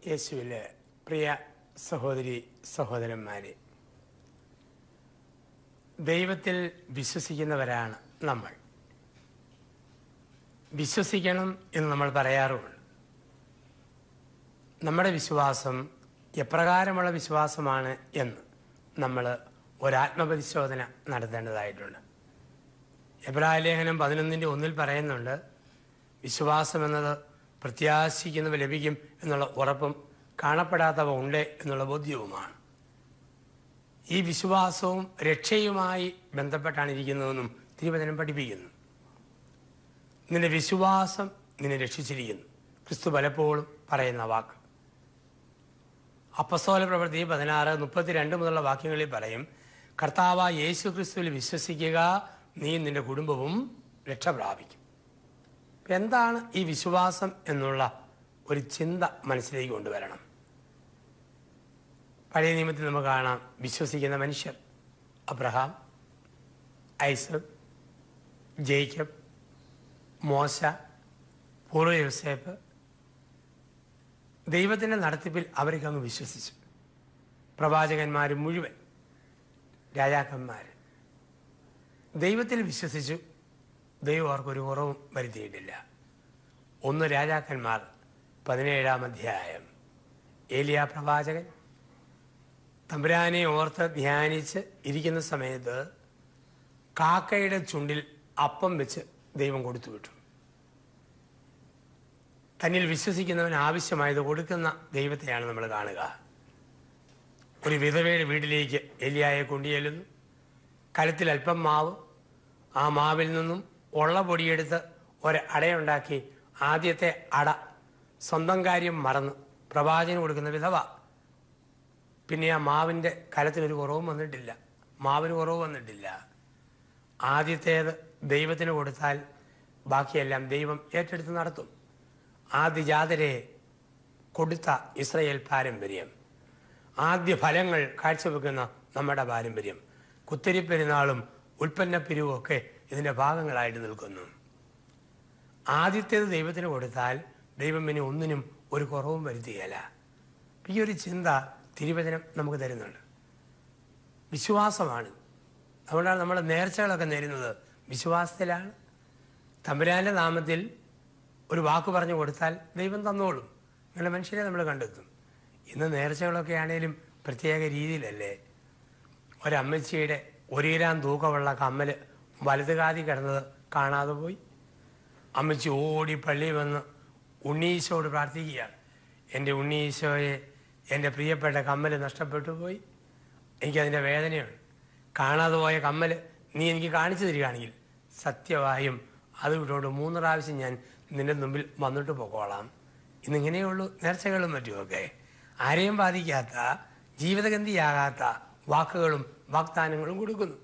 യേശുവിലെ പ്രിയ സഹോദരി സഹോദരന്മാരെ, ദൈവത്തിൽ വിശ്വസിക്കുന്നവരാണ് നമ്മൾ. വിശ്വസിക്കണം എന്ന് നമ്മൾ പറയാറുമുണ്ട്. നമ്മുടെ വിശ്വാസം എപ്രകാരമുള്ള വിശ്വാസമാണ് എന്ന് നമ്മൾ ഒരാത്മപരിശോധന നടത്തേണ്ടതായിട്ടുണ്ട്. എബ്രായ ലേഖനം 11:1 പറയുന്നുണ്ട്, വിശ്വാസം എന്നത് പ്രത്യാശിക്കുന്നവ ലഭിക്കും എന്നുള്ള ഉറപ്പും കാണപ്പെടാത്തവ ഉണ്ട് എന്നുള്ള ബോധ്യവുമാണ്. ഈ വിശ്വാസവും രക്ഷയുമായി ബന്ധപ്പെട്ടാണ് ഇരിക്കുന്നതെന്നും തിരുവചനം പഠിപ്പിക്കുന്നു. നിന്റെ വിശ്വാസം നിന്നെ രക്ഷിച്ചിരിക്കുന്നു. ക്രിസ്തു പലപ്പോഴും പറയുന്ന വാക്ക്. അപ്പസ്തോല പ്രവൃത്തി 16:32 മുതലുള്ള വാക്യങ്ങളിൽ പറയും, കർത്താവായ യേശു ക്രിസ്തുവിൽ വിശ്വസിക്കുക, നീ നിന്റെ കുടുംബവും രക്ഷ പ്രാപിക്കും. എന്താണ് ഈ വിശ്വാസം എന്നുള്ള ഒരു ചിന്ത മനസ്സിലേക്ക് കൊണ്ടുവരണം. പഴയ നിയമത്തിൽ നമുക്ക് കാണാം വിശ്വസിക്കുന്ന മനുഷ്യർ. അബ്രഹാം, ഐസക്, ജേക്കബ്, മോശ, പൂർവ്വ യോസേപ്പ്. ദൈവത്തിൻ്റെ നടത്തിപ്പിൽ അവർക്ക് അങ്ങ് വിശ്വസിച്ചു. പ്രവാചകന്മാർ മുഴുവൻ, രാജാക്കന്മാർ ദൈവത്തിൽ വിശ്വസിച്ചു. ദൈവം അവർക്കൊരു കുറവും വരുത്തിയിട്ടില്ല. 1 രാജാക്കന്മാർ 17-ാം അധ്യായം. ഏലിയ പ്രവാചകൻ തമ്പുരാനെ ഓർത്ത് ധ്യാനിച്ച് ഇരിക്കുന്ന സമയത്ത് കാക്കയുടെ ചുണ്ടിൽ അപ്പം വെച്ച് ദൈവം കൊടുത്തു വിട്ടു. തന്നിൽ വിശ്വസിക്കുന്നവൻ ആവശ്യമായത് കൊടുക്കുന്ന ദൈവത്തെയാണ് നമ്മൾ കാണുക. ഒരു വിധവയുടെ വീട്ടിലേക്ക് ഏലിയായെ കൊണ്ടുചെല്ലുന്നു. കലത്തിൽ അല്പം മാവ്, ആ മാവിൽ നിന്നും ഉള്ള പൊടിയെടുത്ത് ഒരടയുണ്ടാക്കി. ആദ്യത്തെ അട സ്വന്തം കാര്യം മറന്ന് പ്രവാചകന് കൊടുക്കുന്ന വിധവ. പിന്നെ ആ മാവിൻ്റെ കലത്തിനൊരു കുറവും വന്നിട്ടില്ല, മാവിന് കുറവ് വന്നിട്ടില്ല. ആദ്യത്തേത് ദൈവത്തിന് കൊടുത്താൽ ബാക്കിയെല്ലാം ദൈവം ഏറ്റെടുത്ത് നടത്തും. ആദ്യജാതരെ കൊടുത്ത ഇസ്രായേൽ പാരമ്പര്യം, ആദ്യ ഫലങ്ങൾ കാഴ്ചവെക്കുന്ന നമ്മുടെ പാരമ്പര്യം, കുത്തിരിപ്പെരുന്നാളും ഉൽപ്പന്നപ്പിരിവും ഒക്കെ ഇതിൻ്റെ ഭാഗങ്ങളായിട്ട് നിൽക്കുന്നു. ആദ്യത്തേത് ദൈവത്തിന് കൊടുത്താൽ ദൈവം പിന്നെ ഒന്നിനും ഒരു കുറവും വരുത്തുകയില്ല. ഈ ഒരു ചിന്ത തിരുവചനം നമുക്ക് തരുന്നുണ്ട്. വിശ്വാസമാണ്. അതുകൊണ്ടാണ് നമ്മൾ നേർച്ചകളൊക്കെ നേരുന്നത് വിശ്വാസത്തിലാണ്. തമ്പുരാൻ്റെ നാമത്തിൽ ഒരു വാക്ക് പറഞ്ഞു കൊടുത്താൽ ദൈവം തന്നോളും. അങ്ങനെ മനുഷ്യരെ നമ്മൾ കണ്ടെത്തും. ഇന്ന് നേർച്ചകളൊക്കെ ആണെങ്കിലും പ്രത്യേക രീതിയിലല്ലേ. ഒരമ്മച്ചിയുടെ 1 ഗ്രാം തൂക്കമുള്ള കമ്മൽ വലതുകാതി കിടന്നത് കാണാതെ പോയി. അമ്മച്ചി ഓടി പള്ളിയിൽ വന്ന് ഉണ്ണീശോട് പ്രാർത്ഥിക്കുകയാണ്, എൻ്റെ ഉണ്ണീശോയെ, എൻ്റെ പ്രിയപ്പെട്ട കമ്മൽ നഷ്ടപ്പെട്ടു പോയി, എനിക്കതിൻ്റെ വേദനയുണ്ട്. കാണാതെ പോയ കമ്മൽ നീ എനിക്ക് കാണിച്ചു തരികയാണെങ്കിൽ സത്യമായും അത് വിട്ടുകൊണ്ട് 3 പ്രാവശ്യം ഞാൻ നിൻ്റെ മുമ്പിൽ വന്നിട്ട് പോക്കോളാം. ഇന്നിങ്ങനെയുള്ളൂ നേർച്ചകളും മറ്റുമൊക്കെ. ആരെയും ബാധിക്കാത്ത, ജീവിതഗന്ധിയാകാത്ത വാക്കുകളും വാഗ്ദാനങ്ങളും കൊടുക്കുന്നു.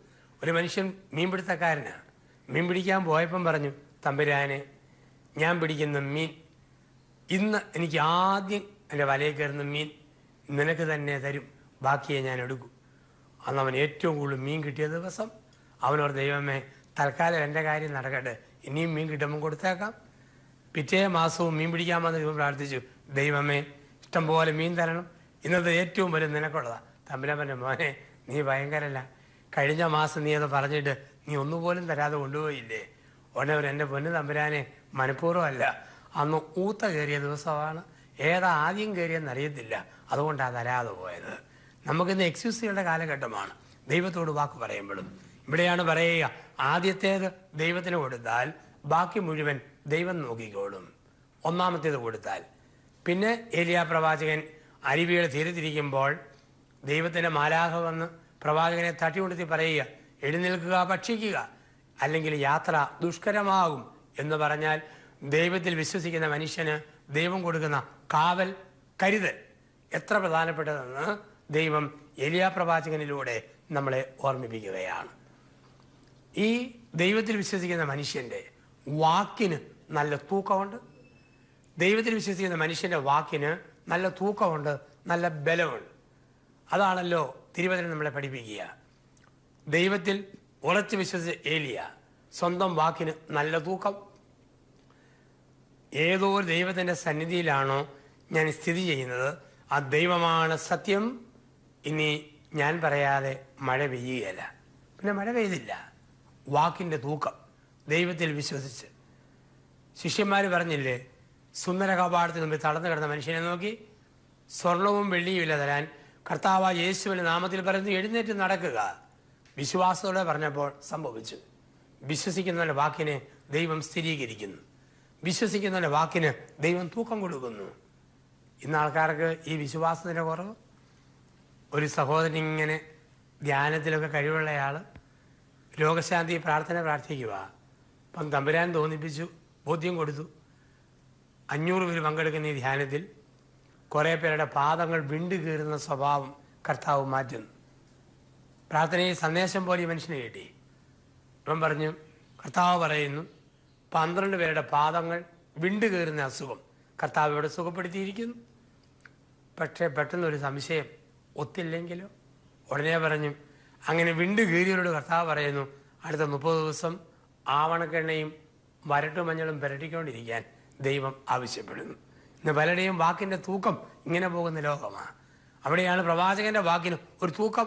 ഒരു മനുഷ്യൻ മീൻപിടുത്തക്കാരനാണ്. മീൻ പിടിക്കാൻ പോയപ്പം പറഞ്ഞു, തമ്പുരാനെ, ഞാൻ പിടിക്കുന്ന മീൻ ഇന്ന് എനിക്ക് ആദ്യം എൻ്റെ വലയിൽ കയറുന്ന മീൻ നിനക്ക് തന്നെ തരും, ബാക്കിയെ ഞാൻ എടുക്കും. അന്ന് അവൻ ഏറ്റവും കൂടുതൽ മീൻ കിട്ടിയ ദിവസം അവനോട്, ദൈവമേ, തൽക്കാലം എൻ്റെ കാര്യം നടക്കട്ടെ, ഇനിയും മീൻ കിട്ടുമ്പോൾ കൊടുത്തേക്കാം. പിറ്റേ മാസവും മീൻ പിടിക്കാൻ വന്ന ദൈവം പ്രാർത്ഥിച്ചു, ദൈവമേ, ഇഷ്ടംപോലെ മീൻ തരണം, ഇന്നത്തെ ഏറ്റവും വരും നിനക്കുള്ളതാണ്. തമ്പുരാൻ പറഞ്ഞു, മോനെ, നീ ഭയങ്കരല്ല, കഴിഞ്ഞ മാസം നീ അത് പറഞ്ഞിട്ട് നീ ഒന്നുപോലും തരാതെ കൊണ്ടുപോയില്ലേ. ഉടനെ എൻ്റെ പൊന്ന് തമ്പുരാനെ, മനഃപൂർവ്വമല്ല, അന്ന് ഊത്ത കയറിയ ദിവസമാണ്, ഏതാ ആദ്യം കയറിയെന്ന് അറിയത്തില്ല, അതുകൊണ്ടാണ് തരാതെ പോയത്. നമുക്കിന്ന് എക്സ്ക്യൂസുകളുടെ കാലഘട്ടമാണ് ദൈവത്തോട് വാക്ക് പറയുമ്പോഴും. ഇവിടെയാണ് പറയുക, ആദ്യത്തേത് ദൈവത്തിന് കൊടുത്താൽ ബാക്കി മുഴുവൻ ദൈവം നോക്കിക്കോളും. ഒന്നാമത്തേത് കൊടുത്താൽ. പിന്നെ ഏലിയ പ്രവാചകൻ അരുവിയുടെ തീരത്തിരിക്കുമ്പോൾ ദൈവത്തിൻ്റെ മാലാഖ വന്ന് പ്രവാചകനെ തട്ടികൊടുത്തി പറയുക, എഴുന്നേൽക്കുക, ഭക്ഷിക്കുക, അല്ലെങ്കിൽ യാത്ര ദുഷ്കരമാകും എന്ന് പറഞ്ഞാൽ ദൈവത്തിൽ വിശ്വസിക്കുന്ന മനുഷ്യന് ദൈവം കൊടുക്കുന്ന കാവൽ, കരുതൽ എത്ര പ്രധാനപ്പെട്ടതെന്ന് ദൈവം ഏലിയ പ്രവാചകനിലൂടെ നമ്മളെ ഓർമ്മിപ്പിക്കുകയാണ്. ഈ ദൈവത്തിൽ വിശ്വസിക്കുന്ന മനുഷ്യൻ്റെ വാക്കിന് നല്ല തൂക്കമുണ്ട്. ദൈവത്തിൽ വിശ്വസിക്കുന്ന മനുഷ്യൻ്റെ വാക്കിന് നല്ല തൂക്കമുണ്ട്, നല്ല ബലമുണ്ട്. അതാണല്ലോ തിരുവചനം നമ്മളെ പഠിപ്പിക്കുക. ദൈവത്തിൽ ഉറച്ചു വിശ്വസിച്ച ഏലിയ, സ്വന്തം വാക്കിന് നല്ല തൂക്കം. ഏതോ ഒരു ദൈവത്തിൻ്റെ സന്നിധിയിലാണോ ഞാൻ സ്ഥിതി ചെയ്യുന്നത്. ആ ദൈവമാണ് സത്യം. ഇനി ഞാൻ പറയാതെ മഴ പെയ്യുകയല്ല. പിന്നെ മഴ പെയ്തില്ല. വാക്കിൻ്റെ തൂക്കം. ദൈവത്തിൽ വിശ്വസിച്ച് ശിഷ്യന്മാർ പറഞ്ഞില്ലേ, സുന്ദര കവാടത്തിന് മുമ്പിൽ തളർന്നു കിടന്ന മനുഷ്യനെ നോക്കി സ്വർണവും വെള്ളിയും ഇല്ല തരാൻ കർത്താവ് യേശുവിൻ്റെ നാമത്തിൽ പറയുന്നു, എഴുന്നേറ്റ് നടക്കുക. വിശ്വാസത്തോടെ പറഞ്ഞപ്പോൾ സംഭവിച്ചു. വിശ്വസിക്കുന്നവരുടെ വാക്കിനെ ദൈവം സ്ഥിരീകരിക്കുന്നു. വിശ്വസിക്കുന്നവരുടെ വാക്കിന് ദൈവം തൂക്കം കൊടുക്കുന്നു. ഇന്ന് ആൾക്കാർക്ക് ഈ വിശ്വാസത്തിൻ്റെ കുറവ്. ഒരു സഹോദരൻ ഇങ്ങനെ ധ്യാനത്തിലൊക്കെ കഴിവുള്ളയാൾ രോഗശാന്തി പ്രാർത്ഥിക്കുക. അപ്പം തമ്പുരാൻ തോന്നിപ്പിച്ചു, ബോധ്യം കൊടുത്തു. 500 പേര് പങ്കെടുക്കുന്ന ഈ ധ്യാനത്തിൽ കുറേ പേരുടെ പാദങ്ങൾ വിണ്ടു കീറുന്ന സ്വഭാവം കർത്താവ് മാറ്റുന്നു. പ്രാർത്ഥനയിൽ സന്ദേശം പോലെ ഈ മനുഷ്യനെ കിട്ടി. അവൻ പറഞ്ഞു, കർത്താവ് പറയുന്നു 12 പേരുടെ പാദങ്ങൾ വിണ്ടു കീറുന്ന അസുഖം കർത്താവ് ഇവിടെ സുഖപ്പെടുത്തിയിരിക്കുന്നു. പക്ഷേ പെട്ടെന്നൊരു സംശയം, ഒത്തില്ലെങ്കിലോ? ഉടനെ പറഞ്ഞു, അങ്ങനെ വിണ്ടു കീറിയവരോട് കർത്താവ് പറയുന്നു, അടുത്ത 30 ദിവസം ആവണക്കെണ്ണയും വരട്ടുമഞ്ഞളും പുരട്ടിക്കൊണ്ടിരിക്കാൻ ദൈവം ആവശ്യപ്പെടുന്നു. ഇന്ന് പലരുടെയും വാക്കിൻ്റെ തൂക്കം ഇങ്ങനെ പോകുന്ന ലോകമാണ്. അവിടെയാണ് പ്രവാചകന്റെ വാക്കിന് ഒരു തൂക്കം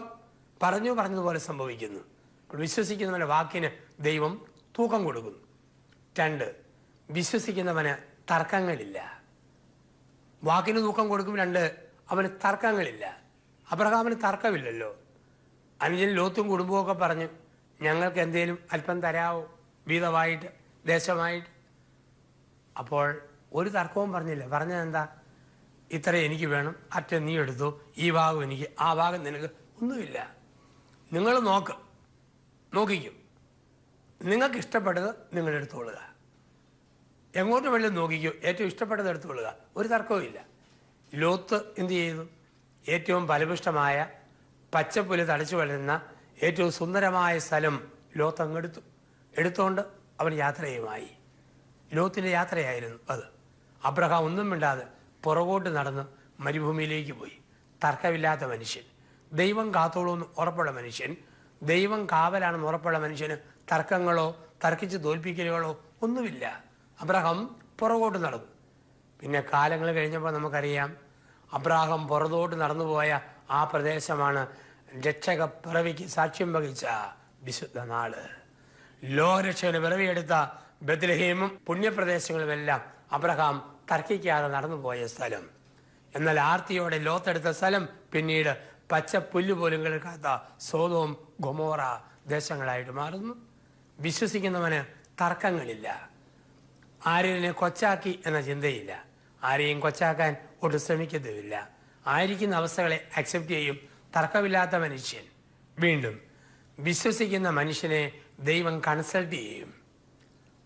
പറഞ്ഞതുപോലെ സംഭവിക്കുന്നു. വിശ്വസിക്കുന്നവന്റെ വാക്കിന് ദൈവം തൂക്കം കൊടുക്കുന്നു. 2, വിശ്വസിക്കുന്നവന് തർക്കങ്ങളില്ല. വാക്കിന് തൂക്കം കൊടുക്കും. 2, അവന് തർക്കങ്ങളില്ല. അബ്രഹാമിന് തർക്കമില്ലല്ലോ. അനുജൻ ലോത്തും കുടുംബമൊക്കെ പറഞ്ഞു, ഞങ്ങൾക്ക് എന്തേലും അല്പം തരാവോ, വീതമായിട്ട്, ദേശമായിട്ട്. അപ്പോൾ ഒരു തർക്കവും പറഞ്ഞില്ല. പറഞ്ഞത് എന്താ? ഇത്ര എനിക്ക് വേണം, അറ്റ നീ എടുത്തു, ഈ ഭാഗം എനിക്ക്, ആ ഭാഗം നിനക്ക്. ഒന്നുമില്ല. നിങ്ങൾ നോക്കിക്കും. നിങ്ങൾക്ക് ഇഷ്ടപ്പെട്ടത് നിങ്ങൾ എടുത്തുകൊള്ളുക. എങ്ങോട്ട് വേണമെങ്കിലും നോക്കിക്കോ, ഏറ്റവും ഇഷ്ടപ്പെട്ടത് എടുത്തുകൊള്ളുക. ഒരു തർക്കവും ഇല്ല. ലോത്ത് എന്ത് ചെയ്തു? ഏറ്റവും ഫലപുഷ്ടമായ പച്ചപ്പുല്ല് തടിച്ചു വളരുന്ന ഏറ്റവും സുന്ദരമായ സ്ഥലം ലോത്ത് അങ്ങെടുത്തു. എടുത്തുകൊണ്ട് അവൻ യാത്രയുമായി. ലോത്തിന്റെ യാത്രയായിരുന്നു അത്. അബ്രഹാം ഒന്നും മിണ്ടാതെ പുറകോട്ട് നടന്ന് മരുഭൂമിയിലേക്ക് പോയി. തർക്കമില്ലാത്ത മനുഷ്യൻ, ദൈവം കാത്തോളൂന്ന് ഉറപ്പുള്ള മനുഷ്യൻ, ദൈവം കാവലാണെന്ന് ഉറപ്പുള്ള മനുഷ്യന് തർക്കങ്ങളോ തർക്കിച്ച് തോൽപ്പിക്കലുകളോ ഒന്നുമില്ല. അബ്രഹാം പുറകോട്ട് നടന്നു. പിന്നെ കാലങ്ങൾ കഴിഞ്ഞപ്പോൾ നമുക്കറിയാം, അബ്രഹാം പുറകോട്ട് നടന്നുപോയ ആ പ്രദേശമാണ് രക്ഷക പിറവിക്ക് സാക്ഷ്യം വഹിച്ച വിശുദ്ധ നാട്. ലോകരക്ഷകന് പിറവിയെടുത്ത ബത്ലഹേമും പുണ്യപ്രദേശങ്ങളുമെല്ലാം അബ്രഹാം തർക്കിക്കാതെ നടന്നുപോയ സ്ഥലം. എന്നാൽ ആർത്തിയോടെ ലോത്തെടുത്ത സ്ഥലം പിന്നീട് പച്ച പുല്ല് പോലും കേൾക്കാത്ത സോദോം ഗൊമോറ ദേശങ്ങളായിട്ട് മാറുന്നു. വിശ്വസിക്കുന്നവന് തർക്കങ്ങളില്ല. ആരെയും കൊച്ചാക്കി എന്ന ചിന്തയില്ല. ആരെയും കൊച്ചാക്കാൻ ഒട്ടും ശ്രമിക്കത്തുമില്ല. ആയിരിക്കുന്ന അവസ്ഥകളെ അക്സെപ്റ്റ് ചെയ്യും. തർക്കമില്ലാത്ത മനുഷ്യൻ. വീണ്ടും വിശ്വസിക്കുന്ന മനുഷ്യനെ ദൈവം കൺസൾട്ട് ചെയ്യും.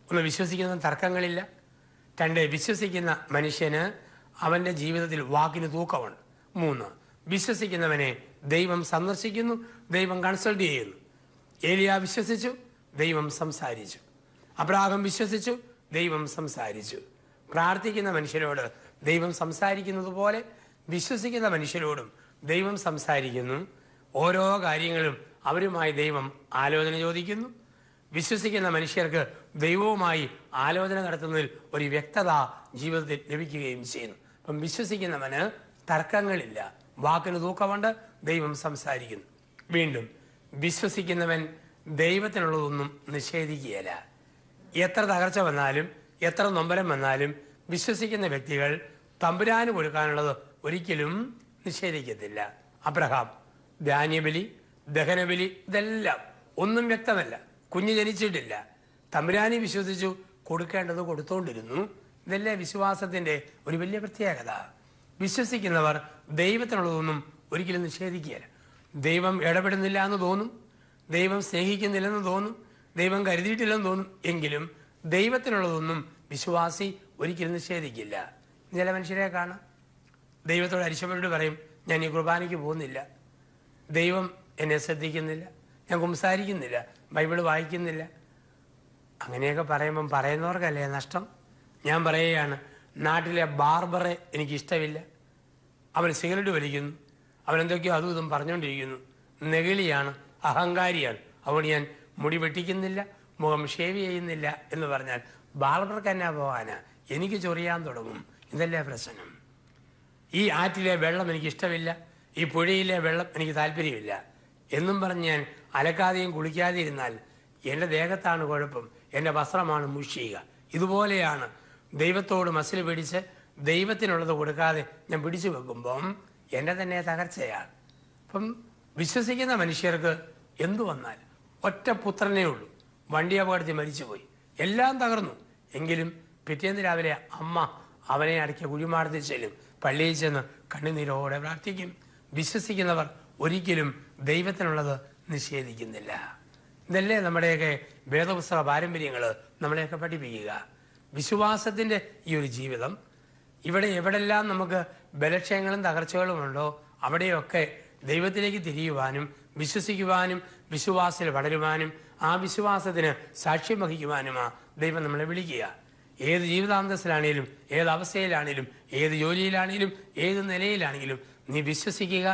1, വിശ്വസിക്കുന്ന തർക്കങ്ങളില്ല. 2, വിശ്വസിക്കുന്ന മനുഷ്യന് അവന്റെ ജീവിതത്തിൽ വാക്കിന് തൂക്കമുണ്ട്. 3, വിശ്വസിക്കുന്നവനെ ദൈവം സന്ദർശിക്കുന്നു, ദൈവം കൺസൾട്ട് ചെയ്യുന്നു. ഏലിയ വിശ്വസിച്ചു, ദൈവം സംസാരിച്ചു. അബ്രഹാം വിശ്വസിച്ചു, ദൈവം സംസാരിച്ചു. പ്രാർത്ഥിക്കുന്ന മനുഷ്യരോട് ദൈവം സംസാരിക്കുന്നത് പോലെ വിശ്വസിക്കുന്ന മനുഷ്യരോടും ദൈവം സംസാരിക്കുന്നു. ഓരോ കാര്യങ്ങളും അവരുമായി ദൈവം ആലോചന ചോദിക്കുന്നു. വിശ്വസിക്കുന്ന മനുഷ്യർക്ക് ദൈവവുമായി ആലോചന നടത്തുന്നതിൽ ഒരു വ്യക്തത ജീവിതത്തിൽ ലഭിക്കുകയും ചെയ്യുന്നു. അപ്പം വിശ്വസിക്കുന്നവന് തർക്കങ്ങളില്ല. വാക്കിന് തൂക്കമുണ്ട്. ദൈവം സംസാരിക്കുന്നു. വീണ്ടും വിശ്വസിക്കുന്നവൻ ദൈവത്തിനുള്ളതൊന്നും നിഷേധിക്കുകയില്ല. എത്ര തകർച്ച വന്നാലും എത്ര നൊമ്പരം വന്നാലും വിശ്വസിക്കുന്ന വ്യക്തികൾ തമ്പുരാന് കൊടുക്കാനുള്ളത് ഒരിക്കലും നിഷേധിക്കത്തില്ല. അബ്രഹാം ധാന്യബലി, ദഹനബലി, ഇതെല്ലാം ഒന്നും വ്യക്തമല്ല. കുഞ്ഞ് ജനിച്ചിട്ടില്ല. തമ്പുരാനെ വിശ്വസിച്ചു, കൊടുക്കേണ്ടത് കൊടുത്തോണ്ടിരുന്നു. ഇതല്ലേ വിശ്വാസത്തിന്റെ ഒരു വലിയ പ്രത്യേകത. വിശ്വസിക്കുന്നവർ ദൈവത്തിനുള്ളതൊന്നും ഒരിക്കലും നിഷേധിക്കുകയില്ല. ദൈവം ഇടപെടുന്നില്ല എന്ന് തോന്നും, ദൈവം സ്നേഹിക്കുന്നില്ലെന്ന് തോന്നും, ദൈവം കരുതിയിട്ടില്ലെന്ന് തോന്നും. എങ്കിലും ദൈവത്തിനുള്ളതൊന്നും വിശ്വാസി ഒരിക്കലും നിഷേധിക്കില്ല. ചില മനുഷ്യരെ കാണാം, ദൈവത്തോട് അരിശപ്പെട്ട് പറയും, ഞാൻ ഈ കുർബാനയ്ക്ക് പോകുന്നില്ല, ദൈവം എന്നെ ശ്രദ്ധിക്കുന്നില്ല, ഞാൻ സംസാരിക്കുന്നില്ല, ബൈബിള് വായിക്കുന്നില്ല. അങ്ങനെയൊക്കെ പറയുമ്പം പറയുന്നവർക്കല്ലേ നഷ്ടം. ഞാൻ പറയുകയാണ്, നാട്ടിലെ ബാർബറെ എനിക്കിഷ്ടമില്ല. അവൻ സിഗരറ്റ് വലിക്കുന്നു, അവനെന്തൊക്കെയോ അതും ഇതും പറഞ്ഞുകൊണ്ടിരിക്കുന്നു, നെഗളിയാണ്, അഹങ്കാരിയാണ്, അതുകൊണ്ട് ഞാൻ മുടി വെട്ടിക്കുന്നില്ല, മുഖം ഷേവ് ചെയ്യുന്നില്ല എന്ന് പറഞ്ഞാൽ ബാർബർക്ക് എന്നാ പോകാനാ? എനിക്ക് ചൊറിയാൻ തുടങ്ങും. ഇതല്ലേ പ്രശ്നം. ഈ ആറ്റിലെ വെള്ളം എനിക്ക് ഇഷ്ടമില്ല, ഈ പുഴയിലെ വെള്ളം എനിക്ക് താല്പര്യമില്ല എന്നും പറഞ്ഞ് ഞാൻ അലക്കാതെയും കുളിക്കാതെ ഇരുന്നാൽ എൻ്റെ ദേഹത്താണ് കുഴപ്പം, എൻ്റെ വസ്ത്രമാണ് മുഷിയുക. ഇതുപോലെയാണ് ദൈവത്തോട് മസിൽ പിടിച്ച് ദൈവത്തിനുള്ളത് കൊടുക്കാതെ ഞാൻ പിടിച്ചു വെക്കുമ്പം എൻ്റെ തന്നെ തകർച്ചയാണ്. അപ്പം വിശ്വസിക്കുന്ന മനുഷ്യർക്ക് എന്തു വന്നാൽ ഒറ്റ പുത്രനേ ഉള്ളൂ, വണ്ടി അപകടത്തിൽ മരിച്ചുപോയി, എല്ലാം തകർന്നു. എങ്കിലും പിറ്റേന്ന് രാവിലെ അമ്മ അവനെ അടക്കിയ കുഴിമാടത്തിൽ ചെല്ലും, പള്ളിയിൽ ചെന്ന് കണ്ണുനീരോടെ പ്രാർത്ഥിക്കും. വിശ്വസിക്കുന്നവർ ഒരിക്കലും ദൈവത്തിനുള്ളത് നിഷേധിക്കുന്നില്ല. ഇതല്ലേ നമ്മുടെയൊക്കെ വേദപുസ്തക പാരമ്പര്യങ്ങൾ നമ്മളെയൊക്കെ പഠിപ്പിക്കുക. വിശ്വാസത്തിൻ്റെ ഈ ഒരു ജീവിതം ഇവിടെ എവിടെല്ലാം നമുക്ക് ബലക്ഷയങ്ങളും തകർച്ചകളും ഉണ്ടോ അവിടെയൊക്കെ ദൈവത്തിലേക്ക് തിരിയുവാനും വിശ്വസിക്കുവാനും വിശ്വാസത്തിൽ വളരുവാനും ആ വിശ്വാസത്തിന് സാക്ഷ്യം വഹിക്കുവാനുമാണ് ദൈവം നമ്മളെ വിളിക്കുക. ഏത് ജീവിതാന്തസ്സിലാണേലും, ഏത് അവസ്ഥയിലാണേലും, ഏത് ജോലിയിലാണേലും, ഏത് നിലയിലാണെങ്കിലും നീ വിശ്വസിക്കുക,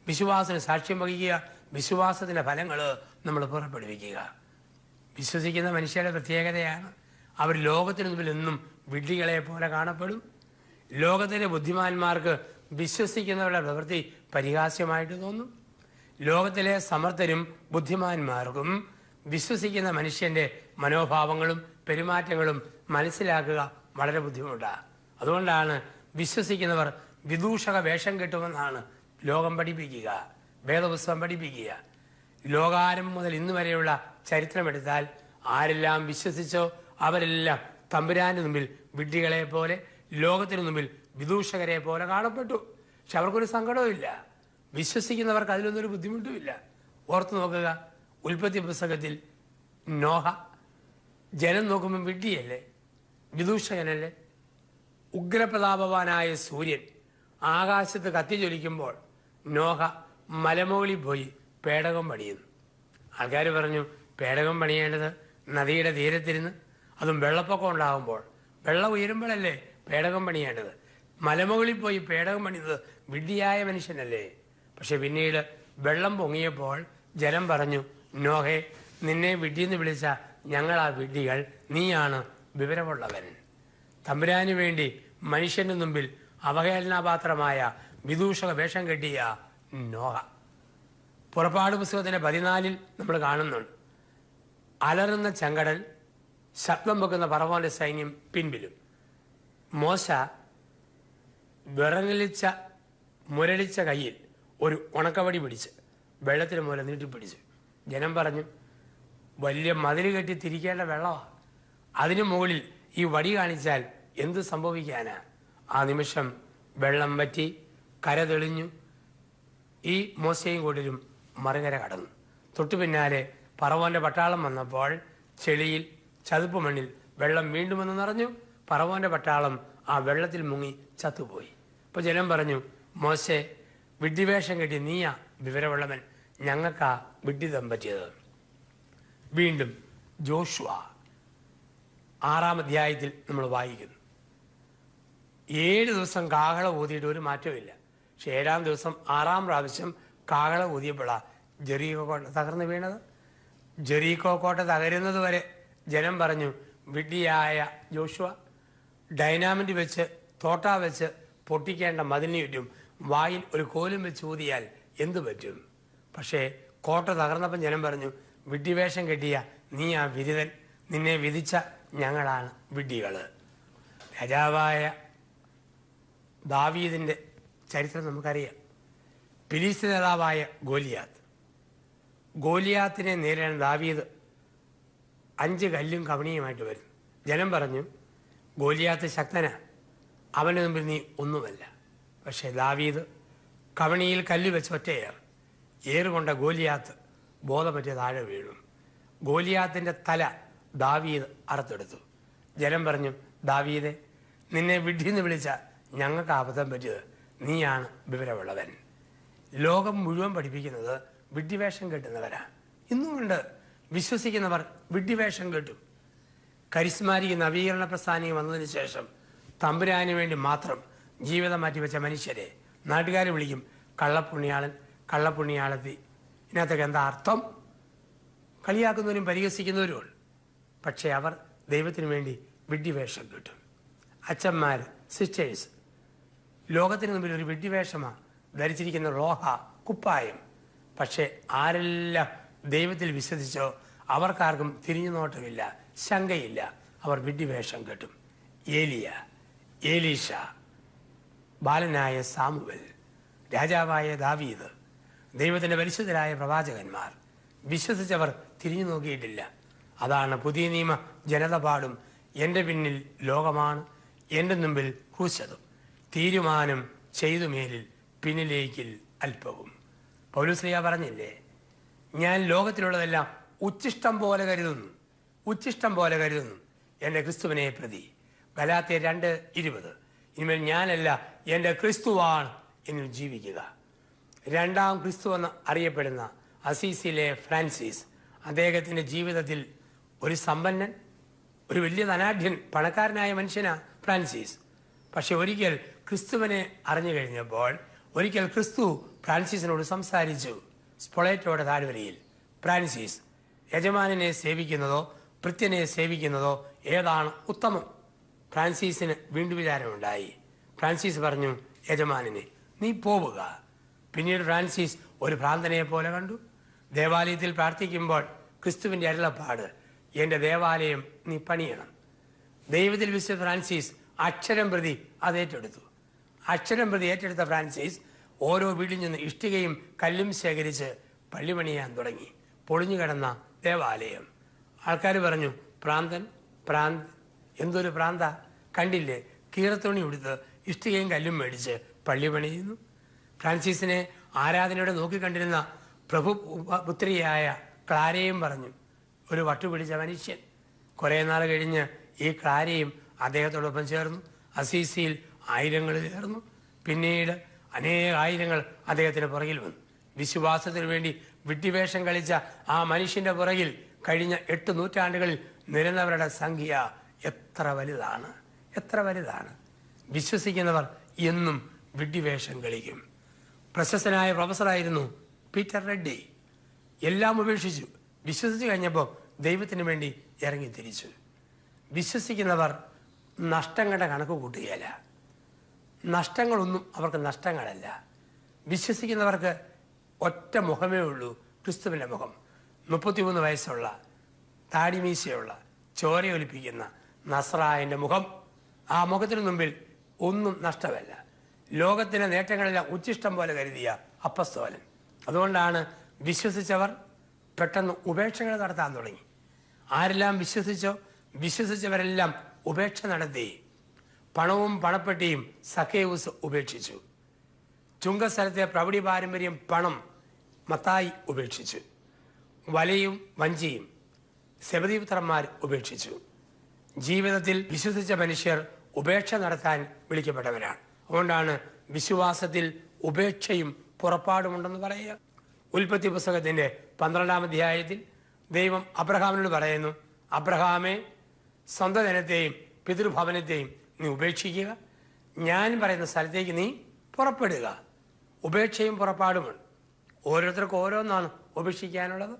വിശ്വാസത്തിന് സാക്ഷ്യം വഹിക്കുക, വിശ്വാസത്തിൻ്റെ ഫലങ്ങൾ നമ്മൾ പുറപ്പെടുവിക്കുക. വിശ്വസിക്കുന്ന മനുഷ്യരുടെ പ്രത്യേകതയാണ് അവർ ലോകത്തിന് മുമ്പിൽ എന്നും വിഡ്ഢികളെ പോലെ കാണപ്പെടും. ലോകത്തിലെ ബുദ്ധിമാന്മാർക്ക് വിശ്വസിക്കുന്നവരുടെ പ്രവൃത്തി പരിഹാസ്യമായിട്ട് തോന്നും. ലോകത്തിലെ സമർത്ഥരും ബുദ്ധിമാന്മാർക്കും വിശ്വസിക്കുന്ന മനുഷ്യൻ്റെ മനോഭാവങ്ങളും പെരുമാറ്റങ്ങളും മനസ്സിലാക്കുക വളരെ ബുദ്ധിമുട്ടാണ്. അതുകൊണ്ടാണ് വിശ്വസിക്കുന്നവർ വിദൂഷക വേഷം കെട്ടുമെന്നാണ് ലോകം പഠിപ്പിക്കുക, വേദപുസ്തകം പഠിപ്പിക്കുക. ലോകാരംഭം മുതൽ ഇന്ന് വരെയുള്ള ചരിത്രമെടുത്താൽ ആരെല്ലാം വിശ്വസിച്ചോ അവരെല്ലാം തമ്പുരാന്റെ മുമ്പിൽ വിഡ്ഢികളെ പോലെ, ലോകത്തിനു മുമ്പിൽ വിദൂഷകരെ പോലെ കാണപ്പെട്ടു. പക്ഷെ അവർക്കൊരു സങ്കടവും ഇല്ല. വിശ്വസിക്കുന്നവർക്ക് അതിലൊന്നൊരു ബുദ്ധിമുട്ടുമില്ല. ഓർത്തു നോക്കുക, ഉൽപ്പത്തി പുസ്തകത്തിൽ നോഹ ജനം നോക്കുമ്പോൾ വിഡ്ഢിയല്ലേ, വിദൂഷകനല്ലേ? ഉഗ്രപ്രതാപവാനായ സൂര്യൻ ആകാശത്ത് കത്തിജ്വലിക്കുമ്പോൾ നോഹ മലമുകളിൽ പോയി പേടകം പണിയുന്നു. ആൾക്കാർ പറഞ്ഞു പേടകം പണിയേണ്ടത് നദിയുടെ തീരത്തിരുന്ന്, അതും വെള്ളപ്പൊക്കം ഉണ്ടാകുമ്പോൾ, വെള്ളം ഉയരുമ്പോഴല്ലേ പേടകം പണിയേണ്ടത്. മലമുകളിൽ പോയി പേടകം പണിയുന്നത് വിഡ്ഢിയായ മനുഷ്യനല്ലേ? പക്ഷെ പിന്നീട് വെള്ളം പൊങ്ങിയപ്പോൾ ജനം പറഞ്ഞു, നോഹേ, നിന്നെ വിഡ്ഢിയെന്ന് വിളിച്ച ഞങ്ങളാ വിഡ്ഢികൾ, നീയാണ് വിവരമുള്ളവൻ. തമ്പുരാനു വേണ്ടി മനുഷ്യന്റെ മുമ്പിൽ അവഹേളനാപാത്രമായ വിദൂഷക വേഷം കെട്ടിയ നോഹ. പുറപ്പാട് പുസ്തകത്തിന്റെ 14 നമ്മൾ കാണുന്നുണ്ട്. അലറുന്ന ചെങ്കടൽ, ശബ്ദം വെക്കുന്ന ഫറവോന്റെ സൈന്യം പിൻപിലും. മോശ വിറങ്ങലിച്ച മുരളിച്ച കയ്യിൽ ഒരു ഉണക്കവടി പിടിച്ച് വെള്ളത്തിന് മൂലം നീട്ടിപ്പിടിച്ചു. ജനം പറഞ്ഞു, വലിയ മതിൽ കെട്ടി തിരിക്കേണ്ട വെള്ളമാണ്, അതിനു മുകളിൽ ഈ വടി കാണിച്ചാൽ എന്ത് സംഭവിക്കാനാ? ആ നിമിഷം വെള്ളം വറ്റി, കര തെളിഞ്ഞു. ഈ മോശയും കൂട്ടരും മറുകര കടന്നു. തൊട്ടു പിന്നാലെ ഫറവോന്റെ പട്ടാളം വന്നപ്പോൾ ചെളിയിൽ, ചതുപ്പ് മണ്ണിൽ വെള്ളം വീണ്ടും വന്ന് നിറഞ്ഞു. ഫറവോന്റെ പട്ടാളം ആ വെള്ളത്തിൽ മുങ്ങി ചത്തുപോയി. അപ്പോൾ ജനം പറഞ്ഞു, മോശെ, വിഡ്ഢിവേഷം കെട്ടി നീയാ വിവരമുള്ളവൻ, ഞങ്ങൾക്കാ വിഡ്ഢിതം പറ്റിയത്. വീണ്ടും ജോഷുവ 6-ാം അധ്യായത്തിൽ നമ്മൾ വായിക്കുന്നു. 7 ദിവസം കാഹള ഊതിയിട്ട് ഒരു മാറ്റമില്ല. പക്ഷെ 7-ാം ദിവസം 6-ാം പ്രാവശ്യം കാഹള ഊതിയപ്പോഴാണ് ജെറീക്കോ കോട്ട തകർന്നു വീണത്. ജെറീക്കോ കോട്ട തകരുന്നത് വരെ ജനം പറഞ്ഞു, വിഡ്ഢിയായ ജോഷുവ, ഡൈനാമിന്റ് വെച്ച് തോട്ട വെച്ച് പൊട്ടിക്കേണ്ട മതിലിന് ചുറ്റും വായിൽ ഒരു കോലും വെച്ച് ഊതിയാൽ എന്തു പറ്റും? പക്ഷേ കോട്ട തകർന്നപ്പം ജനം പറഞ്ഞു, വിഡ്ഢിവേഷം കെട്ടിയ നീ ആ വിരുദ്ധൻ, നിന്നെ വിധിച്ച ഞങ്ങളാണ് വിഡ്ഢികൾ. രാജാവായ ദാവീദിന്റെ ചരിത്രം നമുക്കറിയാം. ഫിലിസ്ത്യ നേതാവായ ഗോലിയാത്തിനെ നേരിടാൻ ദാവീദ് 5 കല്ലും കവണിയുമായിട്ട് വരും. ജനം പറഞ്ഞു, ഗോലിയാത്ത് ശക്തനാ, അവൻ്റെ മുമ്പിൽ നീ ഒന്നുമല്ല. പക്ഷേ ദാവീദ് കവണിയിൽ കല്ല് വെച്ച് ഏറുകൊണ്ട ഗോലിയാത്ത് ബോധം പറ്റിയ താഴെ വീണു. ഗോലിയാത്തിൻ്റെ തല ദാവീദ് അറുത്തെടുത്തു. ജനം പറഞ്ഞു, ദാവീദെ, നിന്നെ വിഡ്ഢിന്ന് വിളിച്ച ഞങ്ങൾക്ക് അബദ്ധം പറ്റിയത്, നീയാണ് വിവരമുള്ളവൻ. ലോകം മുഴുവൻ പഠിപ്പിക്കുന്നത് വിഡ്ഢിവേഷം കെട്ടുന്നവരാ. ഇന്നുമുണ്ട് വിശ്വസിക്കുന്നവർ വിഡ്ഢിവേഷം കെട്ടും. കരിസ്മാരിക നവീകരണ പ്രസ്ഥാനം വന്നതിന് ശേഷം തമ്പുരാന് വേണ്ടി മാത്രം ജീവിതം മാറ്റിവെച്ച മനുഷ്യരെ നാട്ടുകാർ വിളിക്കും കള്ളപ്പുണ്യാളൻ, കള്ളപ്പുണ്യാളത്തി. ഇതിനകത്തൊക്കെ എന്താ അർത്ഥം? കളിയാക്കുന്നവരും പരിഹസിക്കുന്നവരുമുണ്ട്. പക്ഷേ അവർ ദൈവത്തിന് വേണ്ടി വിഡ്ഢിവേഷം കിട്ടും. അച്ഛന്മാർ, സിസ്റ്റേഴ്സ്, ലോകത്തിന് മുമ്പിൽ ഒരു വിഡ്ഢിവേഷമാണ് ധരിച്ചിരിക്കുന്ന റോഹ കുപ്പായം. പക്ഷെ ആരെല്ലാം ദൈവത്തിൽ വിശ്വസിച്ചോ അവർക്കാർക്കും തിരിഞ്ഞു നോട്ടമില്ല, ശങ്കയില്ല. അവർ വിഡ്ഢിവേഷം കെട്ടും. ഏലിയ, ഏലീഷ, ബാലനായ സാമുവൽ, രാജാവായ ദാവീദ്, ദൈവത്തിൻ്റെ പരിശുദ്ധരായ പ്രവാചകന്മാർ, വിശ്വസിച്ചവർ തിരിഞ്ഞു നോക്കിയിട്ടില്ല. അതാണ് പുതിയ നിയമ ജനത പാടും, എൻ്റെ പിന്നിൽ ലോകമാണ്, എൻ്റെ മുമ്പിൽ ക്രൂശതും, തീരുമാനം ചെയ്തു മേലിൽ പിന്നിലേക്കിൽ അല്പവും. പൗലോസ്ലീഹ പറഞ്ഞില്ലേ, ഞാൻ ലോകത്തിലുള്ളതെല്ലാം ഉച്ഛിഷ്ടം പോലെ കരുതുന്നു, ഉച്ഛിഷ്ടം പോലെ കരുതുന്നു എൻ്റെ ക്രിസ്തുവിനെ പ്രതി. ഗലാത്യർ 2:20. ഇനിമേൽ ഞാനല്ല, എൻ്റെ ക്രിസ്തുവാണ് എന്നിൽ ജീവിക്കുക. രണ്ടാം ക്രിസ്തു എന്ന് അറിയപ്പെടുന്ന അസീസിലെ ഫ്രാൻസിസ്, അദ്ദേഹത്തിൻ്റെ ജീവിതത്തിൽ ഒരു സമ്പന്നൻ, ഒരു വലിയ ധനാഢ്യൻ, പണക്കാരനായ മനുഷ്യനാണ് ഫ്രാൻസിസ്. പക്ഷെ ഒരിക്കൽ ക്രിസ്തുവിനെ അറിഞ്ഞു കഴിഞ്ഞപ്പോൾ ഒരിക്കൽ ക്രിസ്തു ഫ്രാൻസിസിനോട് സംസാരിച്ചു. സ്പൊളേറ്റോയുടെ താഴ്വരയിൽ ഫ്രാൻസിസ്, യജമാനെ സേവിക്കുന്നതോ ഭൃത്യനെ സേവിക്കുന്നതോ ഏതാണ് ഉത്തമം? ഫ്രാൻസിസിന് വീണ്ടും വിചാരമുണ്ടായി. ഫ്രാൻസിസ് പറഞ്ഞു, യജമാനെ നീ പോവുക. പിന്നീട് ഫ്രാൻസിസ് ഒരു ഭ്രാന്തനെ പോലെ കണ്ടു. ദേവാലയത്തിൽ പ്രാർത്ഥിക്കുമ്പോൾ ക്രിസ്തുവിൻ്റെ അരുളപ്പാട്, എൻ്റെ ദേവാലയം നീ പണിയണം. ദൈവത്തിൽ വിശ്വസിച്ച ഫ്രാൻസിസ് അക്ഷരം പ്രതി അത് ഏറ്റെടുത്തു. അക്ഷരം പ്രതി ഏറ്റെടുത്ത ഫ്രാൻസിസ് ഓരോ വീട്ടിൽ നിന്ന് ഇഷ്ടികയും കല്ലും ശേഖരിച്ച് പള്ളി പണിയാൻ തുടങ്ങി. പൊളിഞ്ഞു കിടന്ന ദേവാലയം. ആൾക്കാർ പറഞ്ഞു, പ്രാന്തൻ, പ്രാന്ത്, എന്തൊരു പ്രാന്ത, കണ്ടില്ലേ, കീറത്തുണി ഉടുത്ത് ഇഷ്ടികയും കല്ലും മേടിച്ച് പള്ളി പണിയുന്നു. ഫ്രാൻസിസിനെ ആരാധനയോടെ നോക്കിക്കണ്ടിരുന്ന പ്രഭുപുത്രിയായ ക്ലാരയും പറഞ്ഞു, ഒരു വട്ടുപിടിച്ച മനുഷ്യൻ. കുറേ നാൾ കഴിഞ്ഞ് ഈ ക്ലാരയും അദ്ദേഹത്തോടൊപ്പം ചേർന്നു. അസീസിയിൽ ആയിരങ്ങൾ ചേർന്നു. പിന്നീട് അനേകായിരങ്ങൾ അദ്ദേഹത്തിന് പുറകിൽ വന്നു. വിശ്വാസത്തിന് വേണ്ടി വിഡ്ഢിവേഷം കളിച്ച ആ മനുഷ്യന്റെ പുറകിൽ കഴിഞ്ഞ 8 നൂറ്റാണ്ടുകളിൽ നിരന്നവരുടെ സംഖ്യ എത്ര വലുതാണ്, എത്ര വലുതാണ്. വിശ്വസിക്കുന്നവർ എന്നും വിഡ്ഢിവേഷം കളിക്കും. പ്രശസ്തനായ പ്രൊഫസറായിരുന്നു പീറ്റർ റെഡ്ഡി. എല്ലാം ഉപേക്ഷിച്ചു. വിശ്വസിച്ചു കഴിഞ്ഞപ്പോൾ ദൈവത്തിന് വേണ്ടി ഇറങ്ങി തിരിച്ചു. വിശ്വസിക്കുന്നവർ നഷ്ടങ്ങളുടെ കണക്ക് കൂട്ടുകയല്ല. നഷ്ടങ്ങളൊന്നും അവർക്ക് നഷ്ടങ്ങളല്ല. വിശ്വസിക്കുന്നവർക്ക് ഒറ്റ മുഖമേ ഉള്ളൂ, ക്രിസ്തുവിൻ്റെ മുഖം. 33 വയസ്സുള്ള, താടിമീശയുള്ള, ചോരയൊലിപ്പിക്കുന്ന നസ്രായൻ്റെ മുഖം. ആ മുഖത്തിന് മുമ്പിൽ ഒന്നും നഷ്ടമല്ല. ലോകത്തിൻ്റെ നേട്ടങ്ങളെല്ലാം ഉച്ഛിഷ്ടം പോലെ കരുതിയ അപ്പസ്തോലൻ. അതുകൊണ്ടാണ് വിശ്വസിച്ചവർ പെട്ടെന്ന് ഉപേക്ഷകൾ നടത്താൻ തുടങ്ങി. ആരെല്ലാം വിശ്വസിച്ചോ വിശ്വസിച്ചവരെല്ലാം ഉപേക്ഷ നടത്തി. പണവും പണപ്പെട്ടിയും സക്കേവൂസ് ഉപേക്ഷിച്ചു. ചുങ്കസ്ഥലത്തെ പ്രൗഢി പാരമ്പര്യം പണം മത്തായി ഉപേക്ഷിച്ചു. വലയും വഞ്ചിയും സെബദീപുത്രന്മാർ ഉപേക്ഷിച്ചു. ജീവിതത്തിൽ വിശ്വസിച്ച മനുഷ്യർ ഉപേക്ഷ നടത്താൻ വിളിക്കപ്പെട്ടവരാണ്. അതുകൊണ്ടാണ് വിശ്വാസത്തിൽ ഉപേക്ഷയും പുറപ്പാടുമുണ്ടെന്ന് പറയുക. ഉൽപ്പത്തി പുസ്തകത്തിന്റെ 12-ാം അധ്യായത്തിൽ ദൈവം അബ്രഹാമിനോട് പറയുന്നു, അബ്രഹാമേ, സ്വന്തം ജനത്തെയും പിതൃഭവനത്തെയും നീ ഉപേക്ഷിക്കുക, ഞാൻ പറയുന്ന സ്ഥലത്തേക്ക് നീ പുറപ്പെടുക. ഉപേക്ഷയും പുറപ്പാടുമുണ്ട്. ഓരോരുത്തർക്കും ഓരോന്നാണ് ഉപേക്ഷിക്കാനുള്ളത്.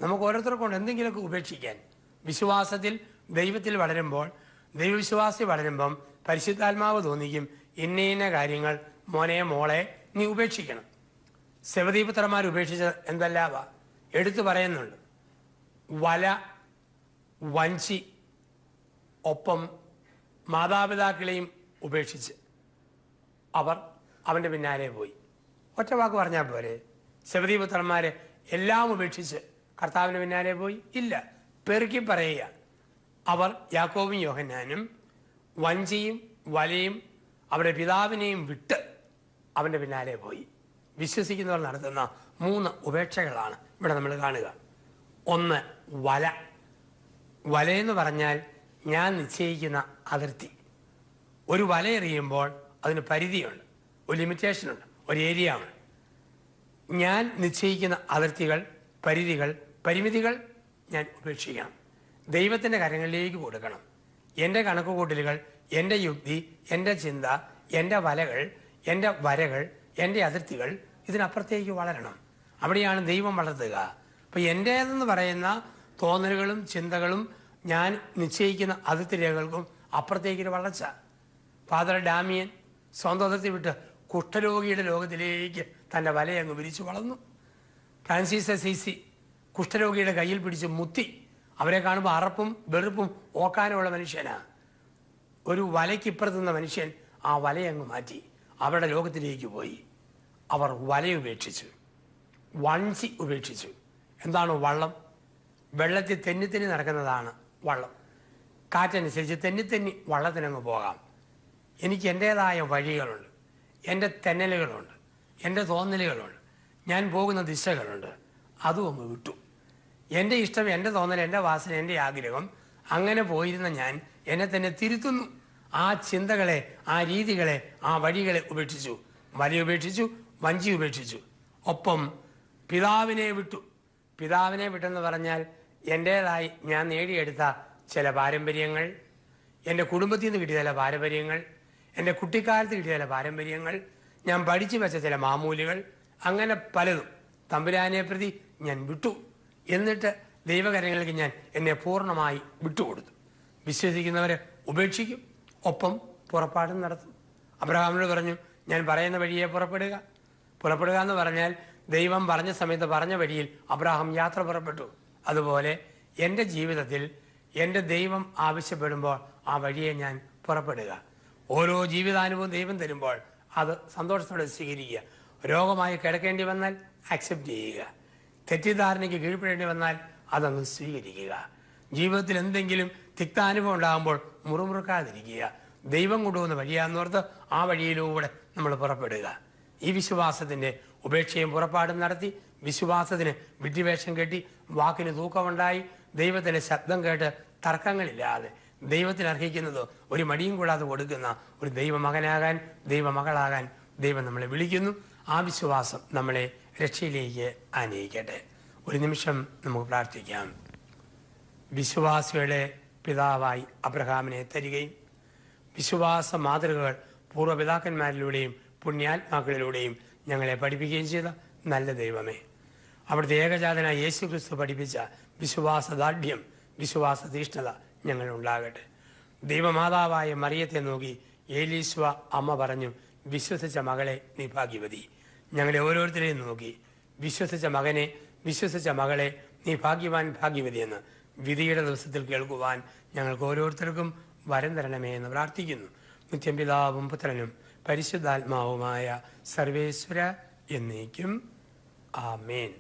നമുക്ക് ഓരോരുത്തർക്കുണ്ട് എന്തെങ്കിലുമൊക്കെ ഉപേക്ഷിക്കാൻ. വിശ്വാസത്തിൽ ദൈവത്തിൽ വളരുമ്പോൾ, ദൈവവിശ്വാസി വളരുമ്പം പരിശുദ്ധാത്മാവ് തോന്നിക്കും, ഇന്ന ഇന്ന കാര്യങ്ങൾ മോനെ മോളെ നീ ഉപേക്ഷിക്കണം. സെബദീപുത്രന്മാർ ഉപേക്ഷിച്ച എന്തെല്ലാവാ എടുത്തു പറയുന്നുണ്ട്. വല, വഞ്ചി, ഒപ്പം മാതാപിതാക്കളെയും ഉപേക്ഷിച്ച് അവർ അവൻ്റെ പിന്നാലെ പോയി. ഒറ്റ വാക്ക് പറഞ്ഞാൽ പോരെ? സെബദീപുത്രന്മാരെ എല്ലാം ഉപേക്ഷിച്ച് കർത്താവിൻ്റെ പിന്നാലെ പോയി? ഇല്ല, പെറുക്കി പറയുക. അവർ യാക്കോബും യോഹന്നാനും വഞ്ചിയും വലയും അവരുടെ പിതാവിനെയും വിട്ട് അവൻ്റെ പിന്നാലെ പോയി. വിശ്വസിക്കുന്നവർ നടത്തുന്ന 3 ഉപേക്ഷകളാണ് ഇവിടെ നമ്മൾ കാണുക. ഒന്ന്, വല. വലയെന്ന് പറഞ്ഞാൽ ഞാൻ നിശ്ചയിക്കുന്ന അതിർത്തി. ഒരു വല എറിയുമ്പോൾ അതിന് പരിധിയുണ്ട്, ഒരു ലിമിറ്റേഷനുണ്ട്, ഒരു ഏരിയ ഉണ്ട്. ഞാൻ നിശ്ചയിക്കുന്ന അതിർത്തികൾ, പരിധികൾ, പരിമിതികൾ ഞാൻ ഉപേക്ഷിക്കണം. ദൈവത്തിൻ്റെ കരങ്ങളിലേക്ക് കൊടുക്കണം. എൻ്റെ കണക്കുകൂട്ടലുകൾ, എൻ്റെ യുക്തി, എൻ്റെ ചിന്ത, എൻ്റെ വലകൾ, എൻ്റെ വരകൾ, എൻ്റെ അതിർത്തികൾ ഇതിനപ്പുറത്തേക്ക് വളരണം. അവിടെയാണ് ദൈവം വളർത്തുക. അപ്പം എൻ്റേതെന്ന് പറയുന്ന തോന്നലുകളും ചിന്തകളും ഞാൻ നിശ്ചയിക്കുന്ന അതിർത്തി രേഖകൾക്കും അപ്പുറത്തേക്കൊരു വളർച്ച. ഫാദർ ഡാമിയൻ സ്വന്തം അതിർത്തി വിട്ട് കുഷ്ഠരോഗിയുടെ ലോകത്തിലേക്ക് തൻ്റെ വലയങ്ങ് വിരിച്ചു വളർന്നു. ഫ്രാൻസിസ് അസീസി കുഷ്ഠരോഗിയുടെ കയ്യിൽ പിടിച്ച് മുത്തി. അവരെ കാണുമ്പോൾ അറപ്പും വെറുപ്പും ഓക്കാനുമുള്ള മനുഷ്യനാണ്. ഒരു വലയ്ക്കിപ്പുറത്ത് നിന്ന മനുഷ്യൻ ആ വലയങ്ങ് മാറ്റി അവരുടെ ലോകത്തിലേക്ക് പോയി. അവർ വലയുപേക്ഷിച്ചു, വഞ്ചി ഉപേക്ഷിച്ചു. എന്താണ് വള്ളം? വെള്ളത്തിൽ തെന്നിത്തെന്നി നടക്കുന്നതാണ് വള്ളം. കാറ്റനുസരിച്ച് തെന്നിത്തെന്നി വള്ളത്തിനങ്ങ് പോകാം. എനിക്ക് എൻ്റേതായ വഴികളുണ്ട്, എൻ്റെ തെന്നലുകളുണ്ട്, എൻ്റെ തോന്നലുകളുണ്ട്, ഞാൻ പോകുന്ന ദിശകളുണ്ട്. അതും അങ്ങ് വിട്ടു. എൻ്റെ ഇഷ്ടം, എൻ്റെ തോന്നൽ, എൻ്റെ വാസന, എൻ്റെ ആഗ്രഹം, അങ്ങനെ പോയിരുന്ന ഞാൻ എന്നെ തന്നെ തിരുത്തുന്നു. ആ ചിന്തകളെ, ആ രീതികളെ, ആ വഴികളെ ഉപേക്ഷിച്ചു. വലയുപേക്ഷിച്ചു, വഞ്ചി ഉപേക്ഷിച്ചു. ഒപ്പം പിതാവിനെ വിട്ടു. പിതാവിനെ വിട്ടെന്ന് പറഞ്ഞാൽ എൻ്റേതായി ഞാൻ നേടിയെടുത്ത ചില പാരമ്പര്യങ്ങൾ, എൻ്റെ കുടുംബത്തിൽ നിന്ന് കിട്ടിയ ചില പാരമ്പര്യങ്ങൾ, എൻ്റെ കുട്ടിക്കാലത്ത് കിട്ടിയ ചില പാരമ്പര്യങ്ങൾ, ഞാൻ പഠിച്ചു വെച്ച ചില മാമൂലുകൾ, അങ്ങനെ പലതും തമ്പുരാനെ പ്രതി ഞാൻ വിട്ടു. എന്നിട്ട് ദൈവകരങ്ങൾക്ക് ഞാൻ എന്നെ പൂർണ്ണമായി വിട്ടുകൊടുത്തു. വിശ്വസിക്കുന്നവരെ ഉപേക്ഷിക്കും, ഒപ്പം പുറപ്പാടും നടത്തും. അബ്രഹാമിനോട് പറഞ്ഞു, ഞാൻ പറയുന്ന വഴിയെ പുറപ്പെടുക. പുറപ്പെടുക എന്ന് പറഞ്ഞാൽ ദൈവം പറഞ്ഞ സമയത്ത് പറഞ്ഞ വഴിയിൽ അബ്രഹാം യാത്ര പുറപ്പെട്ടു. അതുപോലെ എൻ്റെ ജീവിതത്തിൽ എൻ്റെ ദൈവം ആവശ്യപ്പെടുമ്പോൾ ആ വഴിയെ ഞാൻ പുറപ്പെടുക. ഓരോ ജീവിതാനുഭവം ദൈവം തരുമ്പോൾ അത് സന്തോഷത്തോടെ സ്വീകരിക്കുക. രോഗമായി കിടക്കേണ്ടി വന്നാൽ അക്സെപ്റ്റ് ചെയ്യുക. തെറ്റിദ്ധാരണയ്ക്ക് കീഴ്പ്പെടേണ്ടി വന്നാൽ അതങ്ങ് സ്വീകരിക്കുക. ജീവിതത്തിൽ എന്തെങ്കിലും തിക്താനുഭവം ഉണ്ടാകുമ്പോൾ മുറുമുറുക്കാതിരിക്കുക. ദൈവം കൊണ്ടുപോകുന്ന വഴിയാന്നോർത്ത് ആ വഴിയിലൂടെ നമ്മൾ പുറപ്പെടുക. ഈ വിശ്വാസത്തിൻ്റെ ഉപേക്ഷയും പുറപ്പാടും നടത്തി, വിശ്വാസത്തിന് വിഡ്ഢിവേഷം കെട്ടി, വാക്കിന് തൂക്കമുണ്ടായി, ദൈവത്തിൻ്റെ ശബ്ദം കേട്ട് തർക്കങ്ങളില്ലാതെ ദൈവത്തിന് അർഹിക്കുന്നത് ഒരു മടിയും കൂടാതെ കൊടുക്കുന്ന ഒരു ദൈവമകനാകാൻ, ദൈവമകളാകാൻ ദൈവം നമ്മളെ വിളിക്കുന്നു. ആ വിശ്വാസം നമ്മളെ രക്ഷയിലേക്ക് ആനയിക്കട്ടെ. ഒരു നിമിഷം നമുക്ക് പ്രാർത്ഥിക്കാം. വിശ്വാസിയുടെ പിതാവായി അബ്രഹാമിനെ തരികയും വിശ്വാസ മാതൃകകൾ പൂർവ്വപിതാക്കന്മാരിലൂടെയും പുണ്യാത്മാക്കളിലൂടെയും ഞങ്ങളെ പഠിപ്പിക്കുകയും ചെയ്ത നല്ല ദൈവമേ, അവിടുത്തെ ഏകജാതനായ യേശു ക്രിസ്തു പഠിപ്പിച്ച വിശ്വാസദാർഢ്യം, വിശ്വാസ തീഷ്ണത ഞങ്ങളുണ്ടാകട്ടെ. ദൈവമാതാവായ മറിയത്തെ നോക്കി ഏലീശ്വ അമ്മ പറഞ്ഞു, വിശ്വസിച്ച മകളെ നീ ഭാഗ്യവതി. ഞങ്ങളെ ഓരോരുത്തരെയും നോക്കി വിശ്വസിച്ച മകനെ, വിശ്വസിച്ച മകളെ നീ ഭാഗ്യവാൻ, ഭാഗ്യവതി എന്ന് വിധിയുടെ ദിവസത്തിൽ കേൾക്കുവാൻ ഞങ്ങൾക്ക് ഓരോരുത്തർക്കും വരം തരണമേ എന്ന് പ്രാർത്ഥിക്കുന്നു. നിത്യം പിതാവും പുത്രനും പരിശുദ്ധാത്മാവുമായ സർവേശ്വര എന്നേക്കും. ആമേൻ.